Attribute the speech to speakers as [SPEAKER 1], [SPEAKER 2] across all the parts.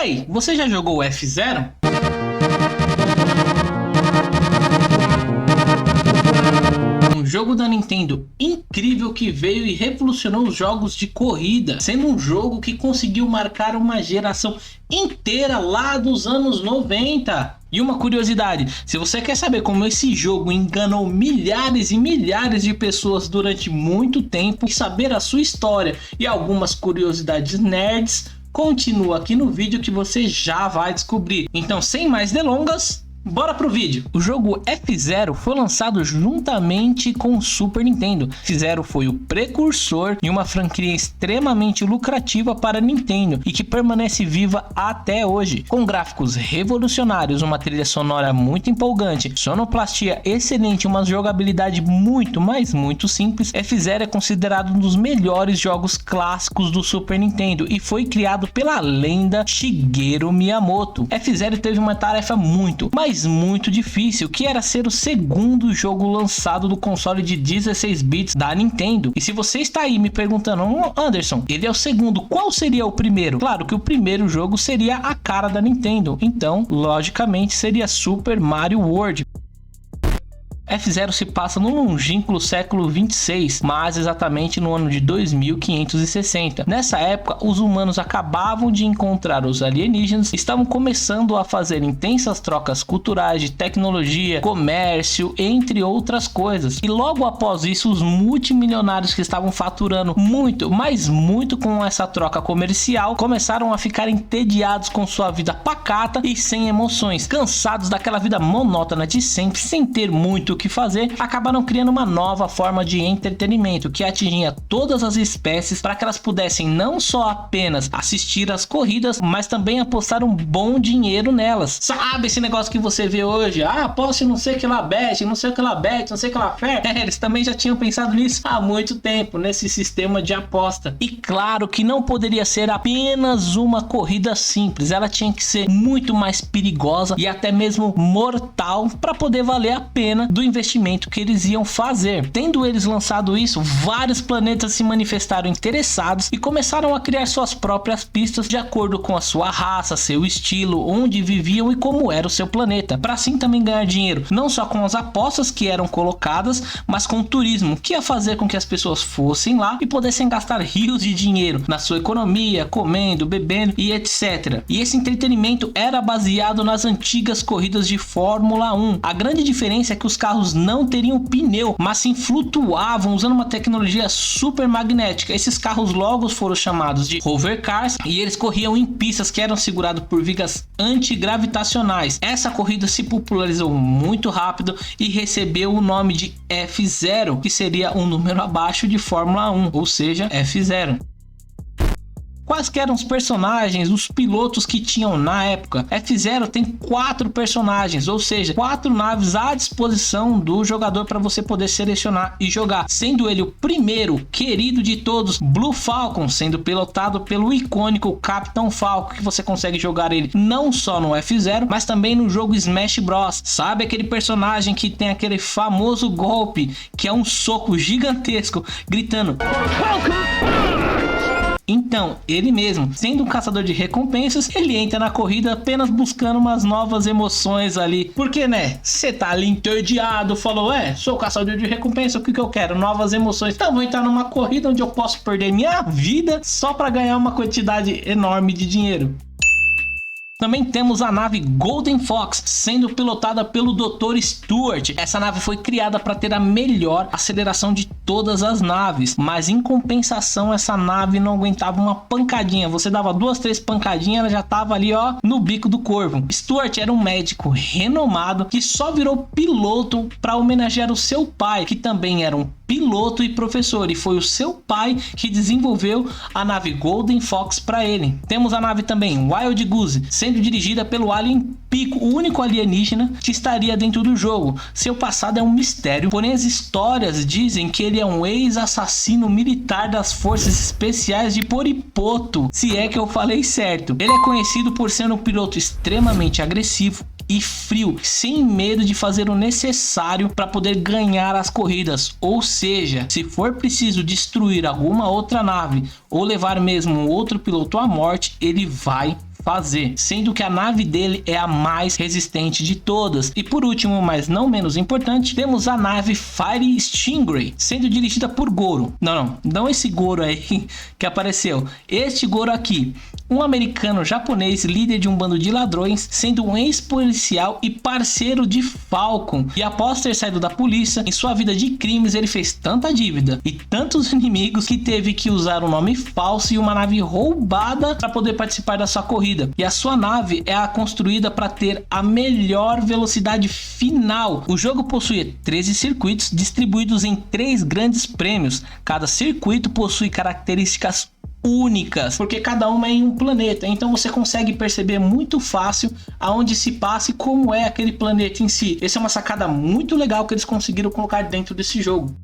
[SPEAKER 1] aí, você já jogou o F-Zero? Um jogo da Nintendo incrível que veio e revolucionou os jogos de corrida, sendo um jogo que conseguiu marcar uma geração inteira lá dos anos 90. E uma curiosidade, se você quer saber como esse jogo enganou milhares e milhares de pessoas durante muito tempo e saber a sua história e algumas curiosidades nerds, continua aqui no vídeo que você já vai descobrir. Então, sem mais delongas, bora pro vídeo. O jogo F-Zero foi lançado juntamente com o Super Nintendo. F-Zero foi o precursor de uma franquia extremamente lucrativa para a Nintendo e que permanece viva até hoje. Com gráficos revolucionários, uma trilha sonora muito empolgante, sonoplastia excelente e uma jogabilidade muito, mas muito simples, F-Zero é considerado um dos melhores jogos clássicos do Super Nintendo e foi criado pela lenda Shigeru Miyamoto. F-Zero teve uma tarefa muito difícil, que era ser o segundo jogo lançado do console de 16 bits da Nintendo. E se você está aí me perguntando, Anderson, ele é o segundo, qual seria o primeiro? Claro que o primeiro jogo seria a cara da Nintendo, então logicamente seria Super Mario World. F-Zero se passa no longínquo século 26, mas exatamente no ano de 2560. Nessa época, os humanos acabavam de encontrar os alienígenas, estavam começando a fazer intensas trocas culturais, de tecnologia, comércio, entre outras coisas. E logo após isso, os multimilionários que estavam faturando muito, mas muito com essa troca comercial, começaram a ficar entediados com sua vida pacata e sem emoções, cansados daquela vida monótona de sempre, sem ter muito o que fazer, acabaram criando uma nova forma de entretenimento que atingia todas as espécies para que elas pudessem não só apenas assistir às corridas, mas também apostar um bom dinheiro nelas. Sabe esse negócio que você vê hoje? Aposte não sei que lá bet, não sei o que lá bet, não sei o que lá fé. Eles também já tinham pensado nisso há muito tempo, nesse sistema de aposta. E claro que não poderia ser apenas uma corrida simples, ela tinha que ser muito mais perigosa e até mesmo mortal para poder valer a pena do investimento que eles iam fazer. Tendo eles lançado isso, vários planetas se manifestaram interessados e começaram a criar suas próprias pistas de acordo com a sua raça, seu estilo, onde viviam e como era o seu planeta, para assim também ganhar dinheiro, não só com as apostas que eram colocadas, mas com o turismo, que ia fazer com que as pessoas fossem lá e pudessem gastar rios de dinheiro na sua economia, comendo, bebendo e etc. E esse entretenimento era baseado nas antigas corridas de Fórmula 1. A grande diferença é que os carros não teriam pneu, mas sim flutuavam usando uma tecnologia super magnética. Esses carros logo foram chamados de hovercars e eles corriam em pistas que eram seguradas por vigas antigravitacionais. Essa corrida se popularizou muito rápido e recebeu o nome de F-Zero, que seria um número abaixo de Fórmula 1, ou seja, F-Zero. Quais que eram os personagens, os pilotos que tinham na época? F-Zero tem 4 personagens, ou seja, 4 naves à disposição do jogador para você poder selecionar e jogar, sendo ele o primeiro querido de todos, Blue Falcon, sendo pilotado pelo icônico Capitão Falcon, que você consegue jogar ele não só no F-Zero, mas também no jogo Smash Bros. Sabe aquele personagem que tem aquele famoso golpe, que é um soco gigantesco, gritando Falcon! Então, ele mesmo, sendo um caçador de recompensas, ele entra na corrida apenas buscando umas novas emoções ali. Porque, né, você tá ali entediado, falou, sou caçador de recompensa, o que eu quero? Novas emoções. Então, vou entrar numa corrida onde eu posso perder minha vida só para ganhar uma quantidade enorme de dinheiro. Também temos a nave Golden Fox, sendo pilotada pelo Dr. Stewart. Essa nave foi criada para ter a melhor aceleração de todas as naves, mas em compensação essa nave não aguentava uma pancadinha. Você dava 2, 3 pancadinhas, ela já tava ali no bico do corvo. Stewart era um médico renomado que só virou piloto para homenagear o seu pai, que também era um piloto e professor, e foi o seu pai que desenvolveu a nave Golden Fox para ele. Temos a nave também Wild Goose, sendo dirigida pelo Alien Pico, o único alienígena que estaria dentro do jogo. Seu passado é um mistério, porém as histórias dizem que ele é um ex-assassino militar das forças especiais de Poripoto, se é que eu falei certo. Ele é conhecido por ser um piloto extremamente agressivo e frio, sem medo de fazer o necessário para poder ganhar as corridas. Ou seja, se for preciso destruir alguma outra nave ou levar mesmo um outro piloto à morte, ele vai fazer, sendo que a nave dele é a mais resistente de todas. E por último, mas não menos importante, temos a nave Fire Stingray, sendo dirigida por Goro. Não esse Goro aí que apareceu, este Goro aqui, um americano japonês, líder de um bando de ladrões, sendo um ex-policial e parceiro de Falcon. E após ter saído da polícia, em sua vida de crimes ele fez tanta dívida e tantos inimigos que teve que usar um nome falso e uma nave roubada para poder participar da sua corrida. E a sua nave é a construída para ter a melhor velocidade final. O jogo possui 13 circuitos distribuídos em 3 grandes prêmios. Cada circuito possui características únicas, porque cada uma é em um planeta, então você consegue perceber muito fácil aonde se passa e como é aquele planeta em si. Essa é uma sacada muito legal que eles conseguiram colocar dentro desse jogo.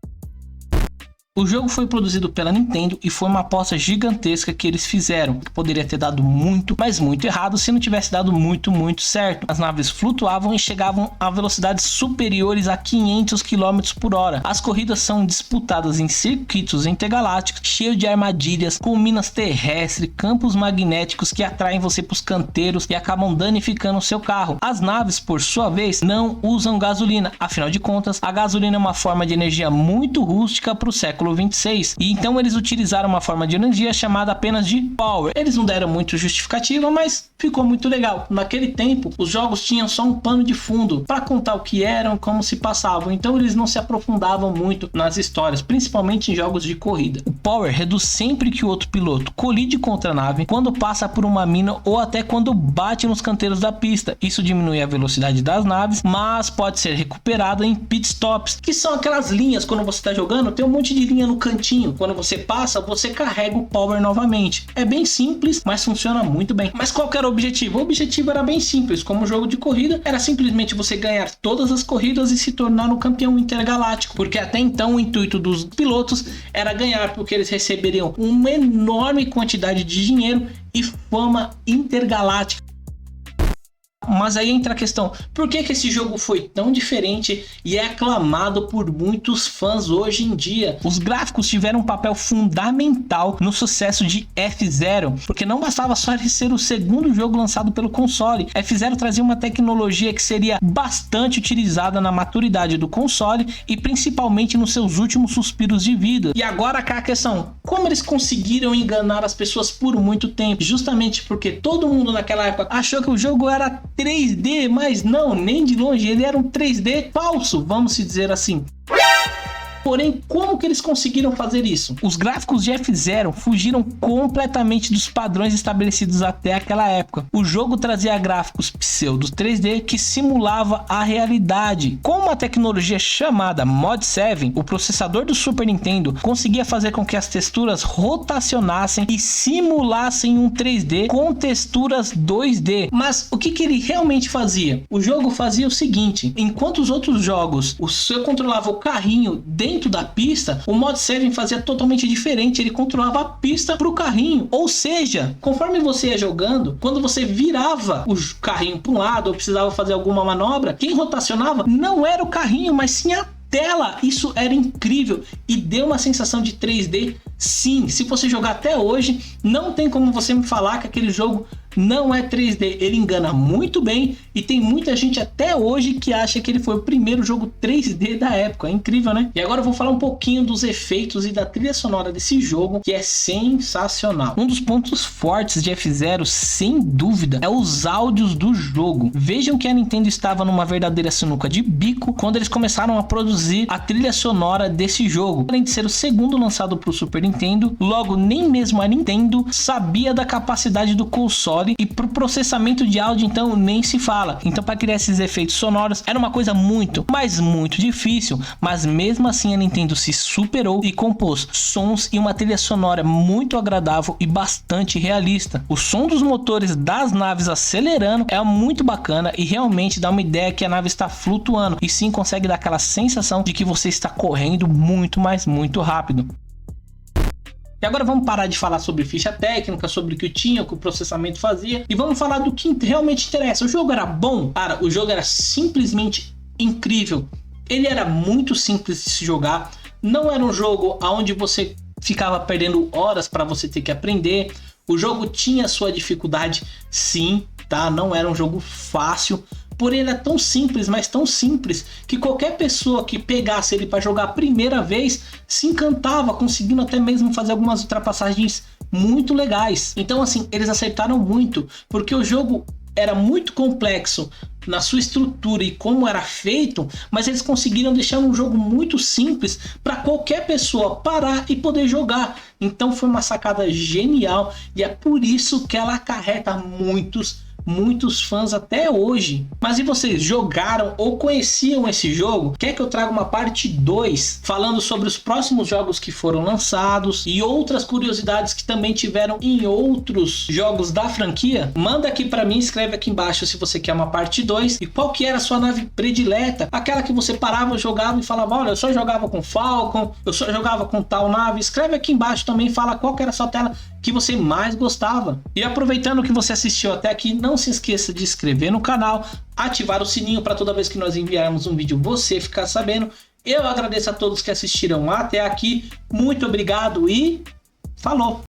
[SPEAKER 1] O jogo foi produzido pela Nintendo e foi uma aposta gigantesca que eles fizeram, que poderia ter dado muito, mas muito errado se não tivesse dado muito certo. As naves flutuavam e chegavam a velocidades superiores a 500 km por hora. As corridas são disputadas em circuitos intergalácticos, cheios de armadilhas, com minas terrestres, campos magnéticos que atraem você para os canteiros e acabam danificando o seu carro. As naves, por sua vez, não usam gasolina, afinal de contas, a gasolina é uma forma de energia muito rústica para o século 26, e então eles utilizaram uma forma de energia chamada apenas de Power. Eles não deram muito justificativa, mas ficou muito legal. Naquele tempo, os jogos tinham só um pano de fundo para contar o que eram, como se passavam, então eles não se aprofundavam muito nas histórias, principalmente em jogos de corrida. O Power reduz sempre que o outro piloto colide contra a nave, quando passa por uma mina ou até quando bate nos canteiros da pista. Isso diminui a velocidade das naves, mas pode ser recuperada em pit stops, que são aquelas linhas. Quando você está jogando, tem um monte de linha no cantinho, quando você passa, você carrega o Power novamente. É bem simples, mas funciona muito bem. Mas qual que era o objetivo? O objetivo era bem simples, como jogo de corrida, era simplesmente você ganhar todas as corridas e se tornar um campeão intergaláctico, porque até então o intuito dos pilotos era ganhar, porque eles receberiam uma enorme quantidade de dinheiro e fama intergaláctica. Mas aí entra a questão, por que esse jogo foi tão diferente e é aclamado por muitos fãs hoje em dia? Os gráficos tiveram um papel fundamental no sucesso de F-Zero, porque não bastava só ele ser o segundo jogo lançado pelo console. F-Zero trazia uma tecnologia que seria bastante utilizada na maturidade do console e principalmente nos seus últimos suspiros de vida. E agora cá a questão, como eles conseguiram enganar as pessoas por muito tempo? Justamente porque todo mundo naquela época achou que o jogo era 3D, mas não, nem de longe, ele era um 3D falso, vamos se dizer assim. Porém, como que eles conseguiram fazer isso? Os gráficos de F-Zero fugiram completamente dos padrões estabelecidos até aquela época. O jogo trazia gráficos pseudo 3D que simulava a realidade. Com uma tecnologia chamada Mod 7, o processador do Super Nintendo conseguia fazer com que as texturas rotacionassem e simulassem um 3D com texturas 2D. Mas o que ele realmente fazia? O jogo fazia o seguinte, enquanto os outros jogos, você controlava o carrinho dentro da pista, o Mod 7 fazia totalmente diferente, ele controlava a pista para o carrinho, ou seja, conforme você ia jogando, quando você virava o carrinho para um lado ou precisava fazer alguma manobra, quem rotacionava não era o carrinho, mas sim a tela. Isso era incrível e deu uma sensação de 3D. Sim, se você jogar até hoje, não tem como você me falar que aquele jogo não é 3D, ele engana muito bem e tem muita gente até hoje que acha que ele foi o primeiro jogo 3D da época. É incrível, né? E agora eu vou falar um pouquinho dos efeitos e da trilha sonora desse jogo, que é sensacional. Um dos pontos fortes de F-Zero, sem dúvida, é os áudios do jogo. Vejam que a Nintendo estava numa verdadeira sinuca de bico quando eles começaram a produzir a trilha sonora desse jogo. Além de ser o segundo lançado para o Super Nintendo, logo nem mesmo a Nintendo sabia da capacidade do console, e pro processamento de áudio então nem se fala. Então para criar esses efeitos sonoros era uma coisa muito, mas muito difícil, mas mesmo assim a Nintendo se superou e compôs sons e uma trilha sonora muito agradável e bastante realista. O som dos motores das naves acelerando é muito bacana e realmente dá uma ideia que a nave está flutuando, e sim consegue dar aquela sensação de que você está correndo muito, mas muito rápido. E agora vamos parar de falar sobre ficha técnica, sobre o que tinha, o que o processamento fazia, e vamos falar do que realmente interessa. O jogo era bom? Cara, o jogo era simplesmente incrível. Ele era muito simples de se jogar, não era um jogo onde você ficava perdendo horas para você ter que aprender. O jogo tinha sua dificuldade, sim, tá? Não era um jogo fácil, porém ele é tão simples, mas tão simples, que qualquer pessoa que pegasse ele para jogar a primeira vez se encantava, conseguindo até mesmo fazer algumas ultrapassagens muito legais. Então assim, eles acertaram muito, porque o jogo era muito complexo na sua estrutura e como era feito, mas eles conseguiram deixar um jogo muito simples para qualquer pessoa parar e poder jogar. Então foi uma sacada genial e é por isso que ela acarreta muitos fãs até hoje. Mas e vocês, jogaram ou conheciam esse jogo? Quer que eu traga uma parte 2 falando sobre os próximos jogos que foram lançados e outras curiosidades que também tiveram em outros jogos da franquia? Manda aqui para mim, escreve aqui embaixo se você quer uma parte 2 e qual que era a sua nave predileta, aquela que você parava, jogava e falava, olha, eu só jogava com Falcon, eu só jogava com tal nave. Escreve aqui embaixo também, fala qual que era a sua tela que você mais gostava. E aproveitando que você assistiu até aqui, não se esqueça de se inscrever no canal, ativar o sininho para toda vez que nós enviarmos um vídeo você ficar sabendo. Eu agradeço a todos que assistiram até aqui, muito obrigado e falou!